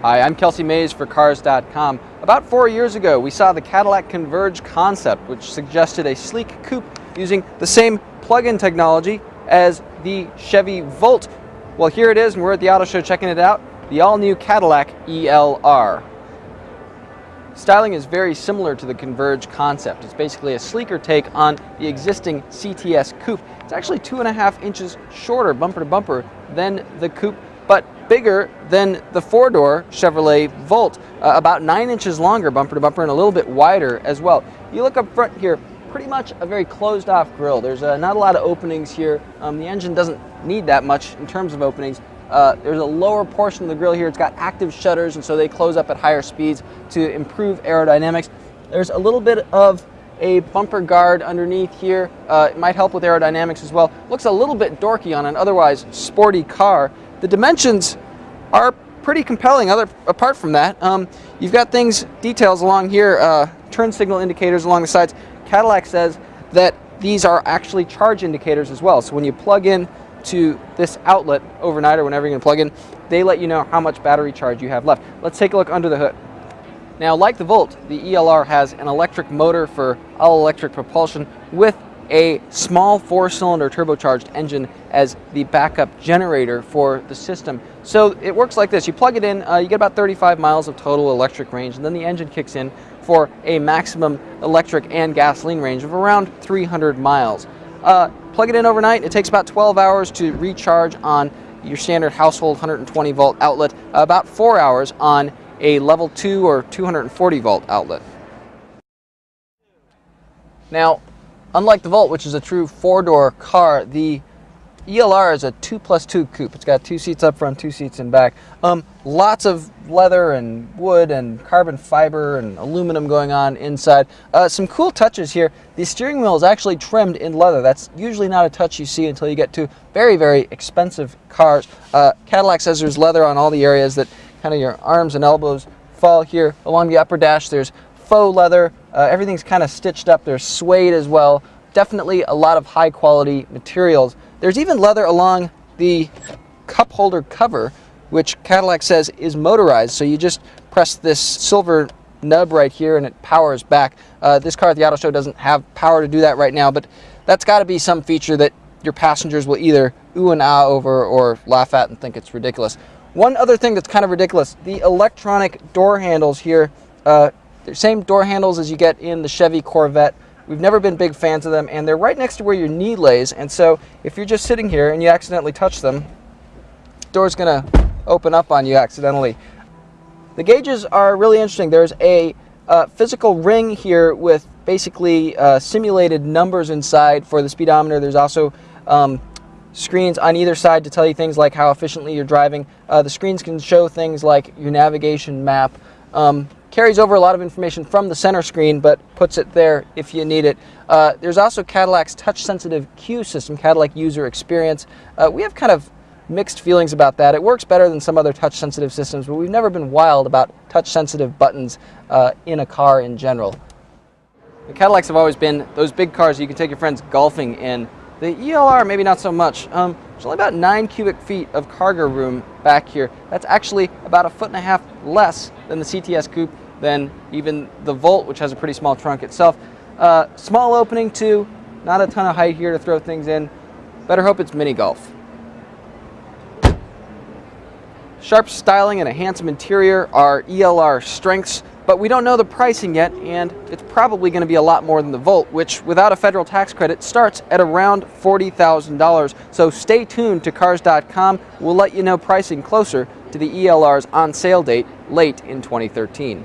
Hi, I'm Kelsey Mays for Cars.com. About 4 years ago, we saw the Cadillac Converge concept, which suggested a sleek coupe using the same plug-in technology as the Chevy Volt. Well, here it is, and we're at the auto show checking it out, the all-new Cadillac ELR. Styling is very similar to the Converge concept. It's basically a sleeker take on the existing CTS coupe. It's actually 2.5 inches shorter bumper to bumper than the coupe, but bigger than the four-door Chevrolet Volt, about 9 inches longer bumper to bumper and a little bit wider as well. You look up front here, pretty much a very closed-off grille. There's not a lot of openings here. The engine doesn't need that much in terms of openings. There's a lower portion of the grille here. It's got active shutters, and so they close up at higher speeds to improve aerodynamics. There's a little bit of a bumper guard underneath here. It might help with aerodynamics as well. Looks a little bit dorky on an otherwise sporty car. The dimensions are pretty compelling. Apart from that, you've got details along here, turn signal indicators along the sides. Cadillac says that these are actually charge indicators as well. So when you plug in to this outlet overnight or whenever you're going to plug in, they let you know how much battery charge you have left. Let's take a look under the hood. Now, like the Volt, the ELR has an electric motor for all-electric propulsion with a small 4-cylinder turbocharged engine as the backup generator for the system. So it works like this. You plug it in, you get about 35 miles of total electric range, and then the engine kicks in for a maximum electric and gasoline range of around 300 miles. Plug it in overnight. It takes about 12 hours to recharge on your standard household 120 volt outlet, about 4 hours on a level 2 or 240 volt outlet. Now, unlike the Volt, which is a true four-door car, the ELR is a 2+2 coupe. It's got 2 seats up front, 2 seats in back. Lots of leather and wood and carbon fiber and aluminum going on inside. Some cool touches here. The steering wheel is actually trimmed in leather. That's usually not a touch you see until you get to very, very expensive cars. Cadillac says there's leather on all the areas that kind of your arms and elbows fall here. Along the upper dash, there's faux leather. Everything's kind of stitched up. There's suede as well. Definitely a lot of high quality materials. There's even leather along the cup holder cover, which Cadillac says is motorized. So you just press this silver nub right here and it powers back. This car at the auto show doesn't have power to do that right now, but that's got to be some feature that your passengers will either ooh and ah over or laugh at and think it's ridiculous. One other thing that's kind of ridiculous, the electronic door handles here, they're the same door handles as you get in the Chevy Corvette. We've never been big fans of them, and they're right next to where your knee lays, and so if you're just sitting here and you accidentally touch them, the door's going to open up on you accidentally. The gauges are really interesting. There's a physical ring here with basically simulated numbers inside for the speedometer. There's also screens on either side to tell you things like how efficiently you're driving. The screens can show things like your navigation map. Carries over a lot of information from the center screen, but puts it there if you need it. There's also Cadillac's touch-sensitive CUE system, Cadillac User Experience. We have kind of mixed feelings about that. It works better than some other touch-sensitive systems, but we've never been wild about touch-sensitive buttons in a car in general. The Cadillacs have always been those big cars you can take your friends golfing in. The ELR, maybe not so much. There's only about 9 cubic feet of cargo room back here. That's actually about 1.5 feet less than the CTS coupe, than even the Volt, which has a pretty small trunk itself. Small opening too, not a ton of height here to throw things in. Better hope it's mini golf. Sharp styling and a handsome interior are ELR strengths, but we don't know the pricing yet, and it's probably going to be a lot more than the Volt, which without a federal tax credit starts at around $40,000. So stay tuned to Cars.com. We'll let you know pricing closer to the ELR's on sale date late in 2013.